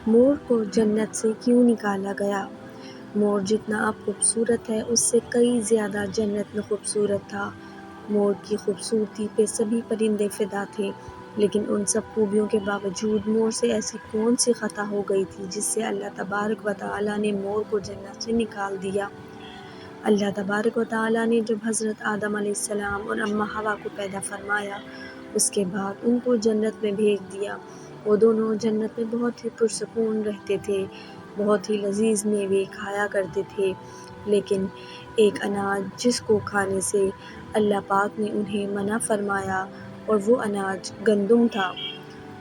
مور کو جنت سے کیوں نکالا گیا؟ مور جتنا اب خوبصورت ہے اس سے کئی زیادہ جنت میں خوبصورت تھا۔ مور کی خوبصورتی پہ سبھی پرندے فدا تھے، لیکن ان سب خوبیوں کے باوجود مور سے ایسی کون سی خطا ہو گئی تھی جس سے اللہ تبارک و تعالیٰ نے مور کو جنت سے نکال دیا؟ اللہ تبارک و تعالیٰ نے جب حضرت آدم علیہ السلام اور اماں حوا کو پیدا فرمایا، اس کے بعد ان کو جنت میں بھیج دیا۔ وہ دونوں جنت میں بہت ہی پرسکون رہتے تھے، بہت ہی لذیذ میوے کھایا کرتے تھے، لیکن ایک اناج جس کو کھانے سے اللہ پاک نے انہیں منع فرمایا اور وہ اناج گندم تھا۔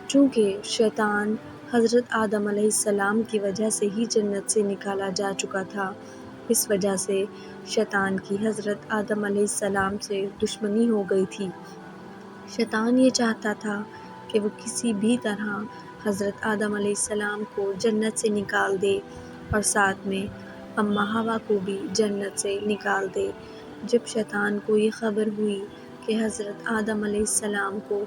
چونکہ شیطان حضرت آدم علیہ السلام کی وجہ سے ہی جنت سے نکالا جا چکا تھا، اس وجہ سے شیطان کی حضرت آدم علیہ السلام سے دشمنی ہو گئی تھی۔ شیطان یہ چاہتا تھا کہ وہ کسی بھی طرح حضرت آدم علیہ السلام کو جنت سے نکال دے اور ساتھ میں اماں حوا کو بھی جنت سے نکال دے۔ جب شیطان کو یہ خبر ہوئی کہ حضرت آدم علیہ السلام کو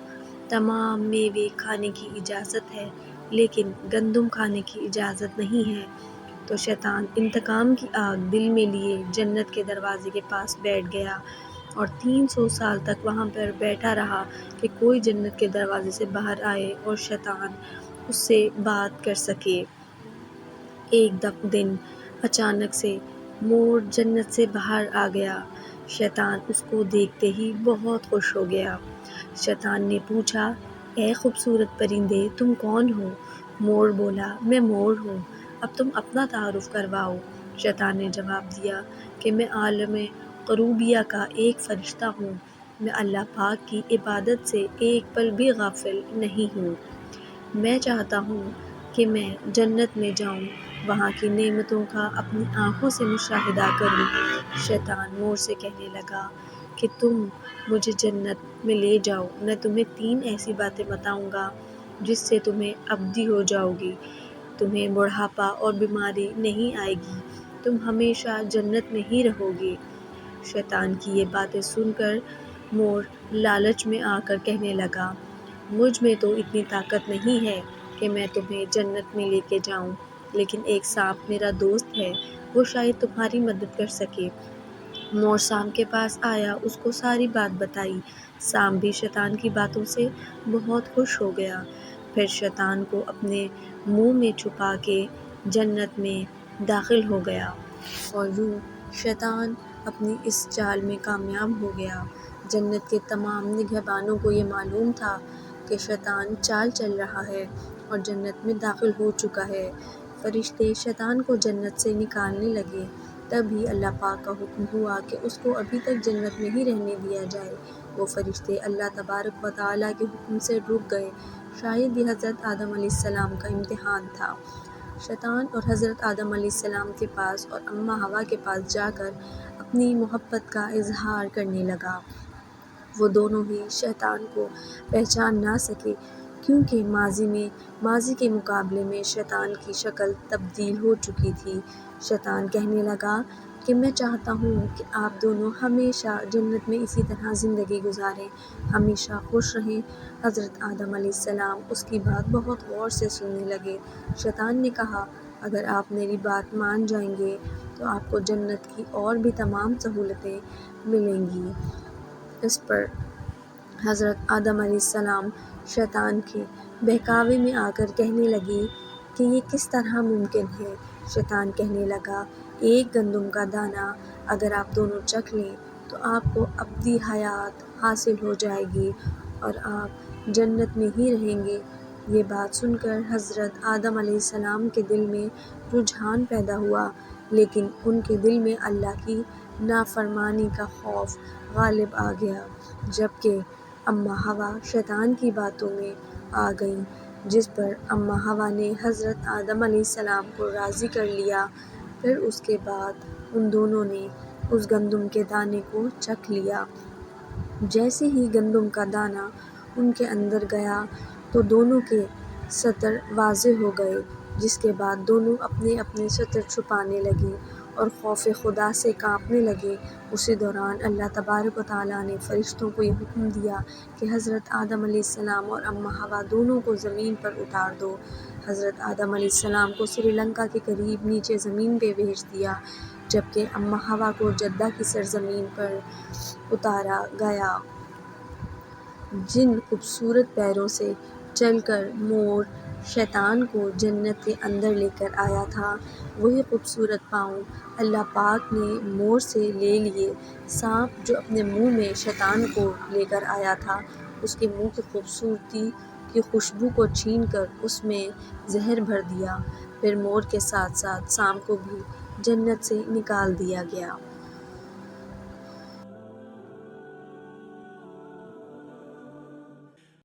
تمام میوے کھانے کی اجازت ہے لیکن گندم کھانے کی اجازت نہیں ہے، تو شیطان انتقام کی آگ دل میں لیے جنت کے دروازے کے پاس بیٹھ گیا اور 300 سال تک وہاں پر بیٹھا رہا کہ کوئی جنت کے دروازے سے باہر آئے اور شیطان اس سے بات کر سکے۔ ایک دن اچانک سے مور جنت سے باہر آ گیا۔ شیطان اس کو دیکھتے ہی بہت خوش ہو گیا۔ شیطان نے پوچھا، اے خوبصورت پرندے، تم کون ہو؟ مور بولا، میں مور ہوں، اب تم اپنا تعارف کرواؤ۔ شیطان نے جواب دیا کہ میں عالم قروبیہ کا ایک فرشتہ ہوں، میں اللہ پاک کی عبادت سے ایک پل بھی غافل نہیں ہوں۔ میں چاہتا ہوں کہ میں جنت میں جاؤں، وہاں کی نعمتوں کا اپنی آنکھوں سے مشاہدہ کروں۔ شیطان مور سے کہنے لگا کہ تم مجھے جنت میں لے جاؤ، میں تمہیں 3 ایسی باتیں بتاؤں گا جس سے تمہیں ابدی ہو جاؤ گی، تمہیں بڑھاپا اور بیماری نہیں آئے گی، تم ہمیشہ جنت میں ہی رہو گے۔ شیطان کی یہ باتیں سن کر مور لالچ میں آ کر کہنے لگا، مجھ میں تو اتنی طاقت نہیں ہے کہ میں تمہیں جنت میں لے کے جاؤں، لیکن ایک سانپ میرا دوست ہے، وہ شاید تمہاری مدد کر سکے۔ مور سانپ کے پاس آیا، اس کو ساری بات بتائی۔ سانپ بھی شیطان کی باتوں سے بہت خوش ہو گیا، پھر شیطان کو اپنے منہ میں چھپا کے جنت میں داخل ہو گیا اور یوں شیطان اپنی اس چال میں کامیاب ہو گیا۔ جنت کے تمام نگہبانوں کو یہ معلوم تھا کہ شیطان چال چل رہا ہے اور جنت میں داخل ہو چکا ہے۔ فرشتے شیطان کو جنت سے نکالنے لگے، تبھی اللہ پاک کا حکم ہوا کہ اس کو ابھی تک جنت میں ہی رہنے دیا جائے۔ وہ فرشتے اللہ تبارک و تعالیٰ کے حکم سے رک گئے، شاید یہ حضرت آدم علیہ السلام کا امتحان تھا۔ شیطان اور حضرت آدم علیہ السلام کے پاس اور اماں حوا کے پاس جا کر اپنی محبت کا اظہار کرنے لگا۔ وہ دونوں ہی شیطان کو پہچان نہ سکے، کیونکہ ماضی کے مقابلے میں شیطان کی شکل تبدیل ہو چکی تھی۔ شیطان کہنے لگا کہ میں چاہتا ہوں کہ آپ دونوں ہمیشہ جنت میں اسی طرح زندگی گزاریں، ہمیشہ خوش رہیں۔ حضرت آدم علیہ السلام اس کی بات بہت غور سے سننے لگے۔ شیطان نے کہا، اگر آپ میری بات مان جائیں گے تو آپ کو جنت کی اور بھی تمام سہولتیں ملیں گی۔ اس پر حضرت آدم علیہ السلام شیطان کے بہکاوے میں آ کر کہنے لگے کہ یہ کس طرح ممکن ہے؟ شیطان کہنے لگا، ایک گندم کا دانہ اگر آپ دونوں چکھ لیں تو آپ کو ابدی حیات حاصل ہو جائے گی اور آپ جنت میں ہی رہیں گے۔ یہ بات سن کر حضرت آدم علیہ السلام کے دل میں رجحان پیدا ہوا، لیکن ان کے دل میں اللہ کی نافرمانی کا خوف غالب آ گیا۔ جبکہ اماں حوا شیطان کی باتوں میں آ گئیں، جس پر اماں حوا نے حضرت آدم علیہ السلام کو راضی کر لیا۔ پھر اس کے بعد ان دونوں نے اس گندم کے دانے کو چکھ لیا۔ جیسے ہی گندم کا دانہ ان کے اندر گیا تو دونوں کے سطر واضح ہو گئے، جس کے بعد دونوں اپنے اپنے سطر چھپانے لگے اور خوف خدا سے کانپنے لگے۔ اسی دوران اللہ تبارک و تعالیٰ نے فرشتوں کو یہ حکم دیا کہ حضرت آدم علیہ السلام اور اماں حوا دونوں کو زمین پر اتار دو۔ حضرت آدم علیہ السلام کو سری لنکا کے قریب نیچے زمین پہ بھیج دیا، جبکہ اماں حوا کو جدہ کی سرزمین پر اتارا گیا۔ جن خوبصورت پیروں سے چل کر مور شیطان کو جنت کے اندر لے کر آیا تھا، وہی خوبصورت پاؤں اللہ پاک نے مور سے لے لیے۔ سانپ جو اپنے منہ میں شیطان کو لے کر آیا تھا، اس کے منہ کی خوبصورتی کی خوشبو کو چھین کر اس میں زہر بھر دیا، پھر مور کے ساتھ ساتھ سانپ کو بھی جنت سے نکال دیا گیا۔